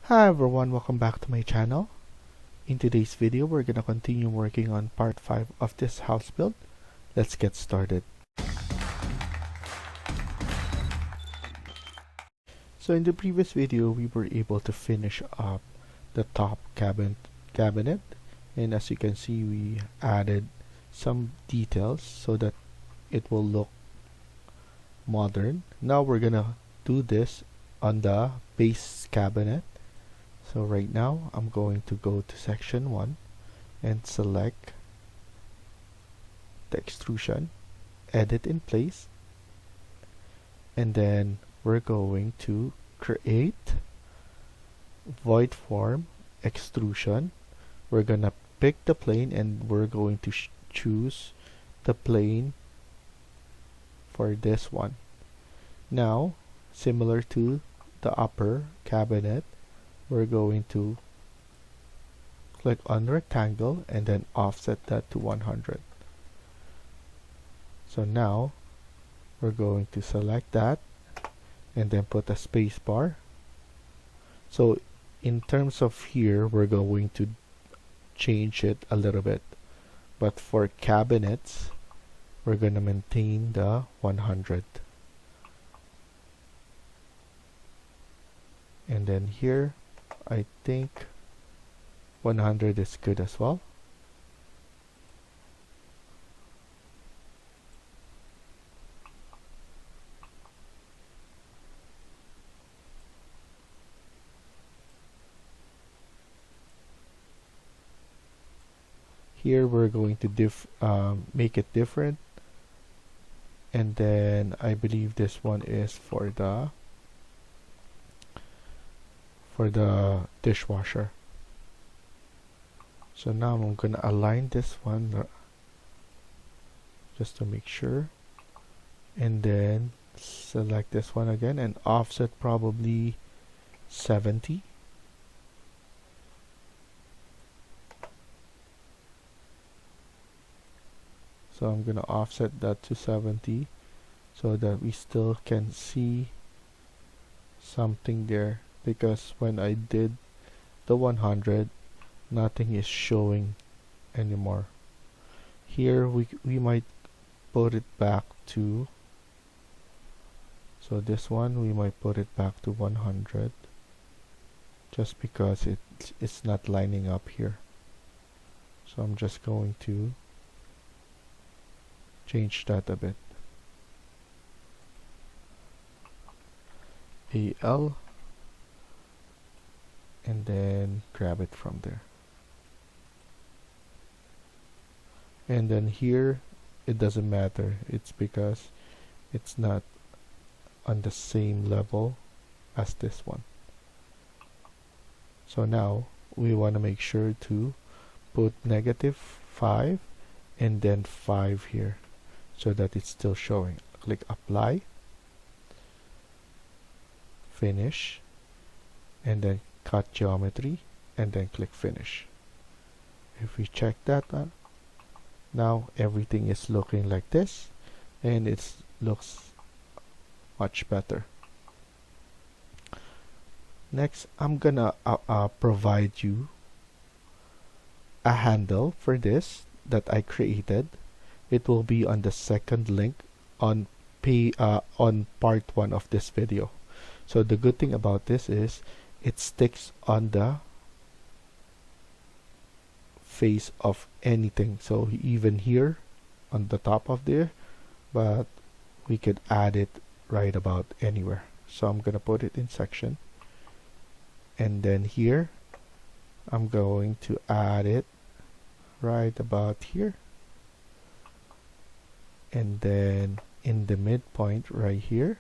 Hi everyone, welcome back to my channel. In today's video, we're gonna continue working on part 5 of this house build. Let's get started. So in the previous video, we were able to finish up the top cabinet, and as you can see, we added some details so that it will look modern. Now we're gonna do this on the base cabinet. So right now I'm going to go to section 1 and select the extrusion, edit in place, and then we're going to create void form extrusion. We're gonna pick the plane and we're going to choose the plane for this one. Now, similar to the upper cabinet, we're going to click on rectangle and then offset that to 100. So now we're going to select that and then put a space bar. So in terms of here, we're going to change it a little bit, but for cabinets we're going to maintain the 100. And then here I think 100 is good as well. Here we're going to make it different, and then I believe this one is for the dishwasher. So now I'm gonna align this one just to make sure, and then select this one again and offset probably 70. So I'm gonna offset that to 70 so that we still can see something there, because when I did the 100, nothing is showing anymore. Here we might put it back to, so this one we might put it back to 100 just because it's not lining up here. So I'm just going to change that a bit. AL, and then grab it from there. And then here it doesn't matter, it's because it's not on the same level as this one. So now we want to make sure to put -5 and then 5 here so that it's still showing. Click apply, finish, and then cut geometry, and then click finish. If we check that out, now everything is looking like this, and it looks much better. Next, I'm gonna provide you a handle for this that I created. It will be on the second link on part 1 of this video. So the good thing about this is it sticks on the face of anything, so even here on the top of there, but we could add it right about anywhere. So I'm gonna put it in section, and then here I'm going to add it right about here, and then in the midpoint right here,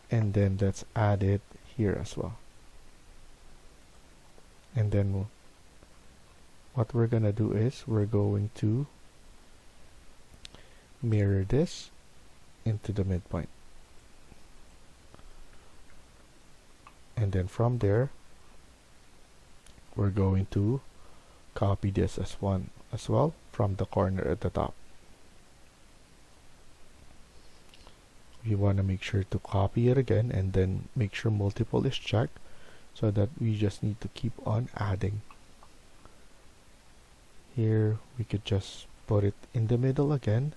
and then let's add it here as well. And then what we're gonna do is we're going to mirror this into the midpoint, and then from there we're going to copy this as well from the corner at the top. we want to make sure to copy it again and then make sure multiple is checked, so that we just need to keep on adding. Here we could just put it in the middle again,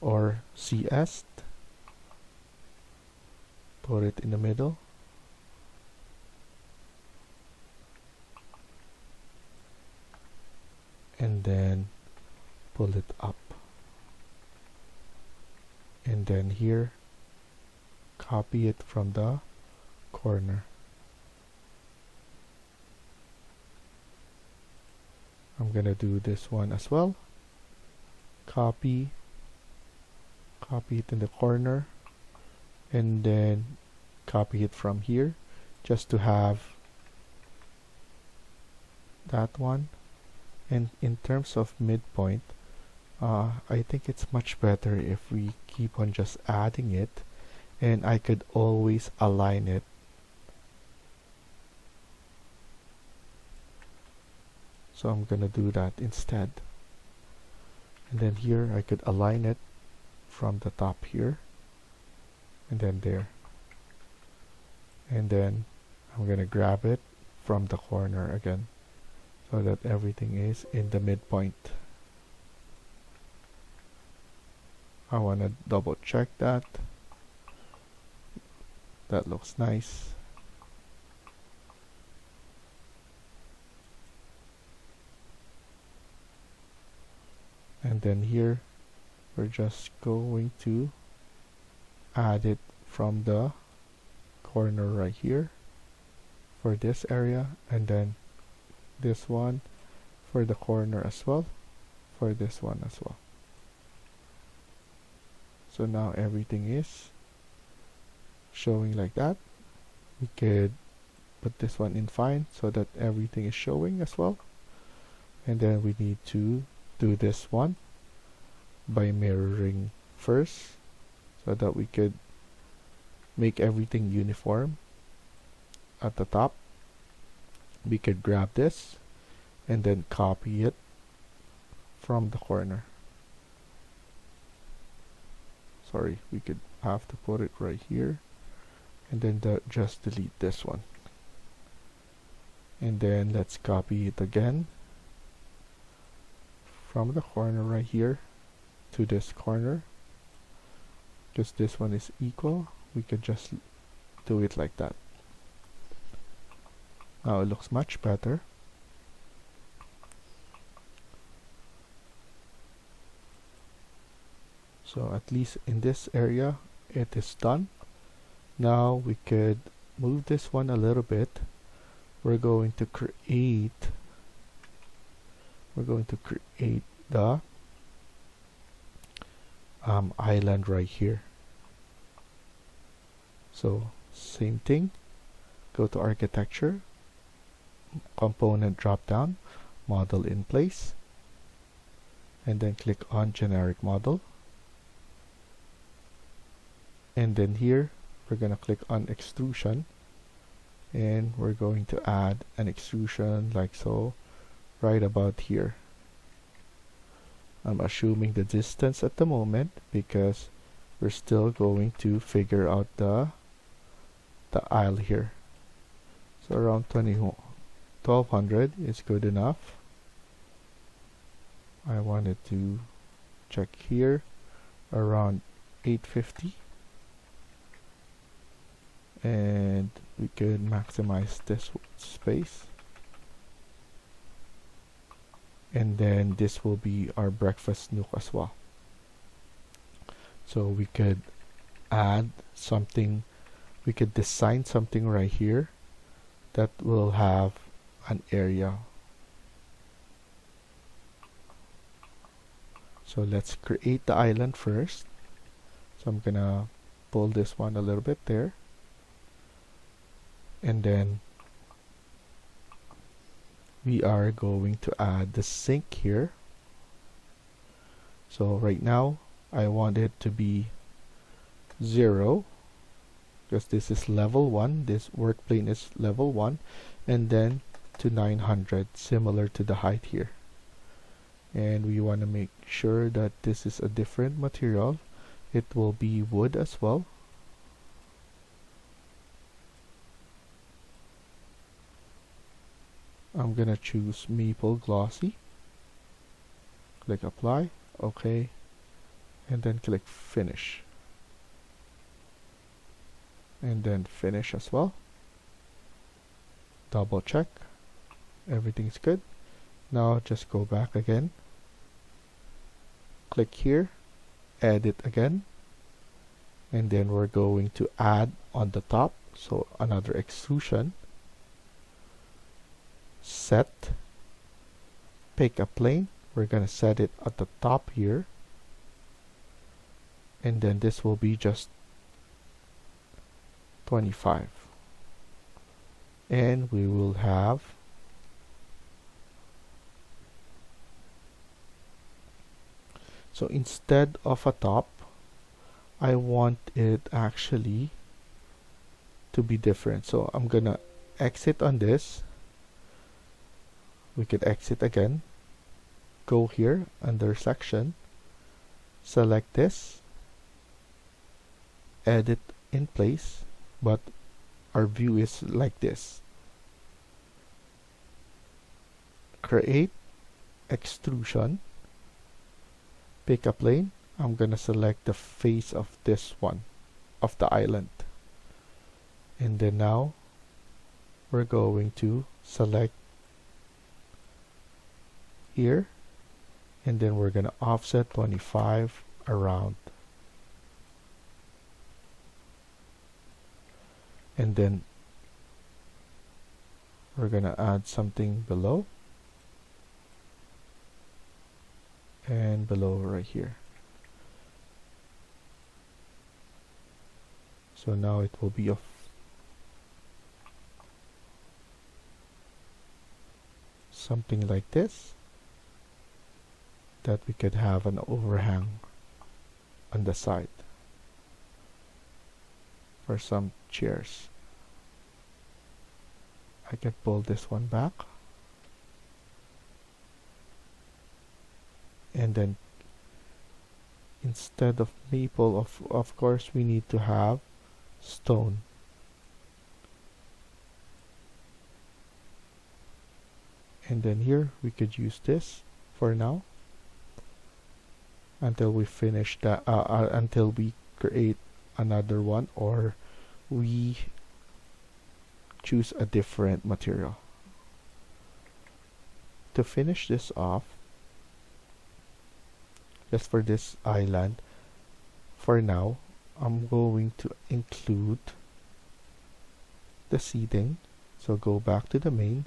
or CS, put it in the middle, and then pull it up, and then here copy it from the corner. I'm gonna do this one as well. Copy it in the corner, and then copy it from here, just to have that one. And in terms of midpoint, I think it's much better if we keep on just adding it, and I could always align it. So I'm gonna do that instead. And then here I could align it from the top here, and then there. And then I'm gonna grab it from the corner again, so that everything is in the midpoint. I wanna double check that. That looks nice. And then here we're just going to add it from the corner right here for this area, and then this one for the corner as well, for this one as well. So now everything is showing like that. We could put this one in fine so that everything is showing as well. And then we need to do this one by mirroring first, so that we could make everything uniform at the top. We could grab this and then copy it from the corner. Sorry, we could have to put it right here, and then just delete this one. And then let's copy it again from the corner right here to this corner. Because this one is equal, we could just do it like that. Now it looks much better. So at least in this area it is done. Now we could move this one a little bit. We're going to create the island right here. So same thing, go to architecture, component drop down, model in place, and then click on generic model. And then here we're going to click on extrusion, and we're going to add an extrusion like so, right about here. I'm assuming the distance at the moment because we're still going to figure out the aisle here. So around 1200 is good enough. I wanted to check here around 850, and we could maximize this space. And then this will be our breakfast nook as well. So we could add something, we could design something right here that will have an area. So let's create the island first. So I'm gonna pull this one a little bit there, and then we are going to add the sink here. So right now I want it to be 0 because this is level 1, this work plane is level 1, and then to 900, similar to the height here. And we want to make sure that this is a different material, It will be wood as well. I'm gonna choose maple glossy. Click apply, OK, and then click finish. And then finish as well. Double check. Everything's good. Now just go back again. Click here, edit again. And then we're going to add on the top. So another extrusion. Set. Pick a plane. We're going to set it at the top here. And then this will be just 25. And we will have so instead of a top, I want it actually to be different. So I'm gonna exit on this. We could exit again. Go here under section. Select this. Edit in place. But our view is like this. Create extrusion. Pick a plane. I'm gonna select the face of this one, of the island. And then now we're going to select here, and then we're gonna offset 25 around. And then we're gonna add something below and below right here. So now it will be of something like this, that we could have an overhang on the side for some chairs. I can pull this one back, and then instead of maple, of course we need to have stone. And then here we could use this for now until we finish that, until we create another one or we choose a different material. To finish this off, just for this island, for now I'm going to include the seating. So go back to the main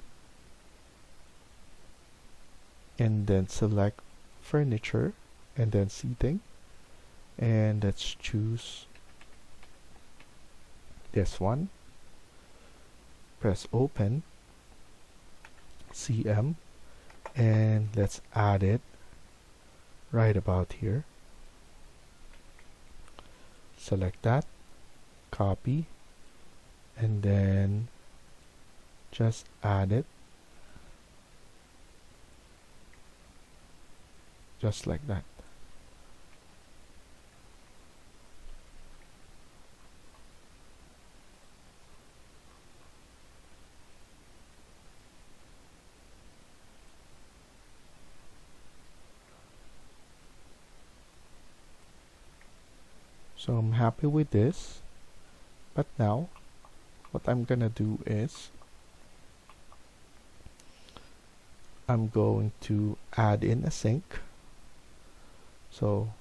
and then select furniture and then seating, and let's choose this one. Press open, CM, and let's add it right about here. Select that, copy, and then just add it just like that. So I'm happy with this, but now what I'm gonna do is I'm going to add in a sink. So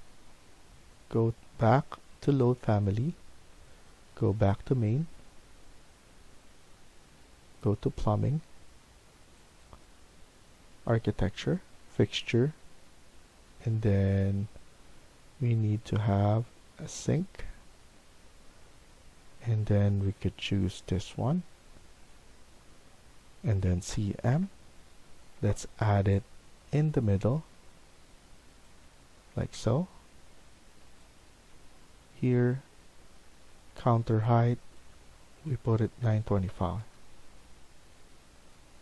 go back to load family, go back to main, go to plumbing, architecture, fixture, and then we need to have a sink, and then we could choose this one, and then CM. Let's add it in the middle like so. Here, counter height, we put it 925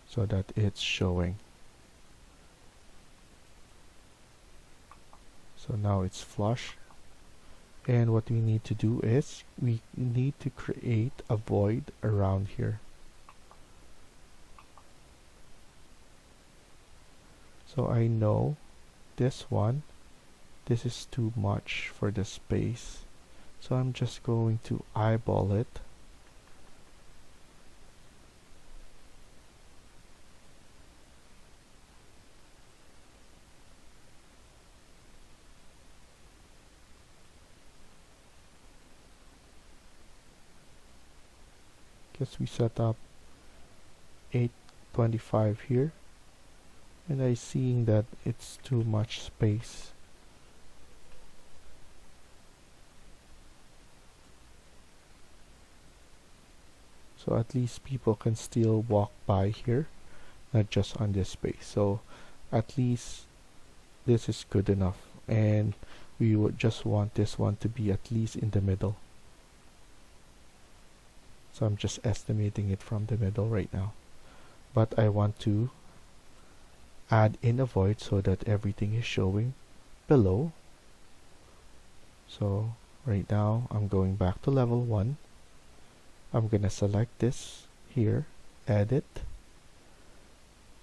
so that it's showing. So now it's flush. And what we need to do is we need to create a void around here. So I know this one, this is too much for the space. So I'm just going to eyeball it. Guess we set up 825 here, and I seeing that it's too much space. So at least people can still walk by here, not just on this space. So at least this is good enough, and we would just want this one to be at least in the middle. So I'm just estimating it from the middle right now, but I want to add in a void so that everything is showing below. So right now I'm going back to level 1. I'm gonna select this here, edit,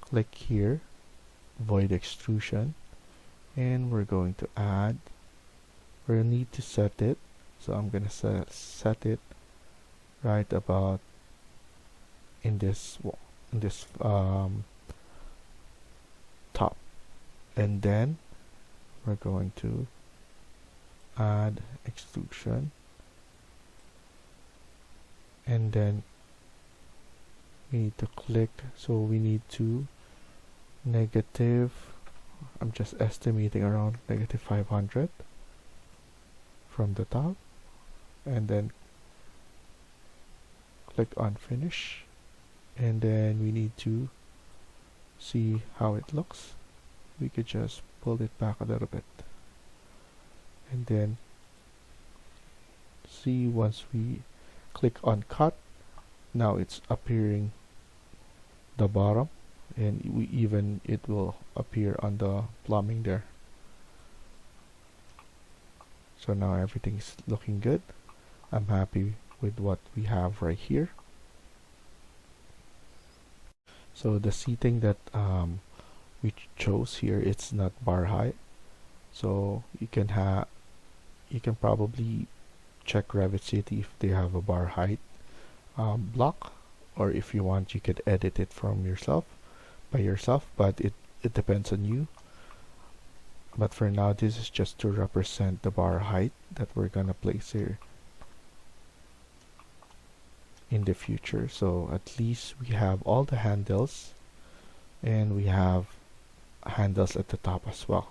click here, void extrusion, and we're going to add, we'll need to set it, so I'm gonna set it right about in this top, and then we're going to add extrusion, and then we need to click, so we need to negative, I'm just estimating around negative 500 from the top, and then click on finish, and then we need to see how it looks. We could just pull it back a little bit, and then see, once we click on cut, now it's appearing the bottom, and it will appear on the plumbing there. So now everything's looking good. I'm happy with what we have right here. So the seating that we chose here, it's not bar height, so you can probably check Revit City if they have a bar height block, or if you want you could edit it from by yourself, but it depends on you. But for now, this is just to represent the bar height that we're gonna place here in the future. So at least we have all the handles, and we have handles at the top as well.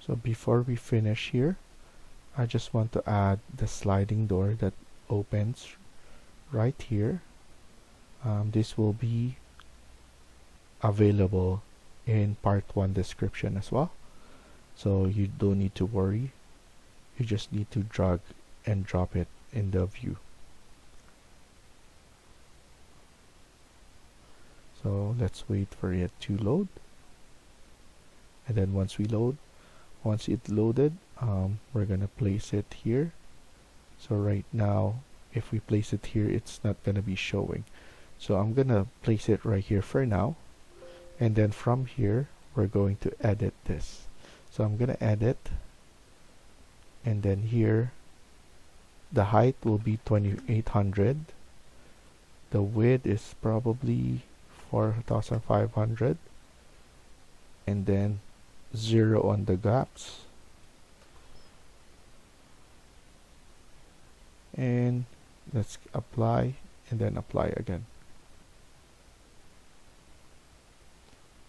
So before we finish here, I just want to add the sliding door that opens right here. This will be available in part 1 description as well, so you don't need to worry. You just need to drag and drop it in the view. So let's wait for it to load, and then once it loaded, we're gonna place it here. So right now, if we place it here, it's not gonna be showing, so I'm gonna place it right here for now, and then from here we're going to edit this. So I'm gonna edit, and then here the height will be 2800, the width is probably 4500, and then 0 on the gaps, and let's apply, and then apply again,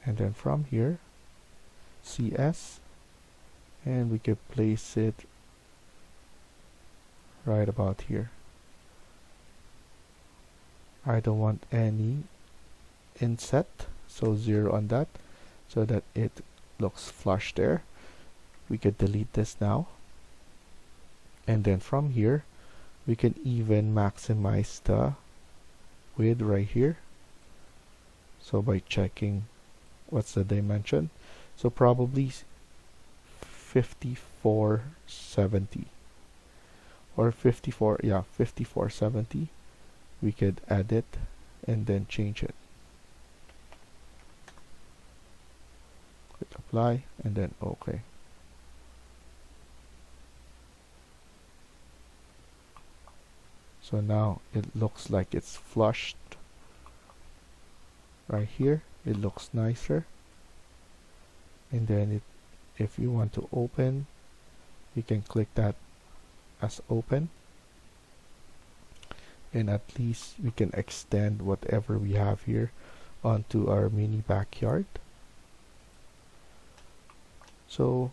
and then from here CS, and we can place it right about here. I don't want any inset, so 0 on that, so that it looks flush there. We could delete this now, and then from here we can even maximize the width right here. So by checking what's the dimension, so probably 5470 or 5470. We could add it and then change it. Click apply and then OK. So now it looks like it's flushed. Right here it looks nicer. And then if you want to open, you can click that as open, and at least we can extend whatever we have here onto our mini backyard. So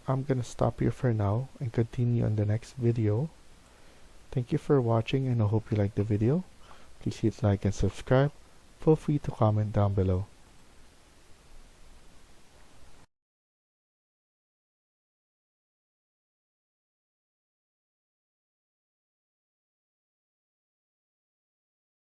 I'm gonna stop here for now and continue on the next video. Thank you for watching, and I hope you liked the video. Please hit like and subscribe. Feel free to comment down below.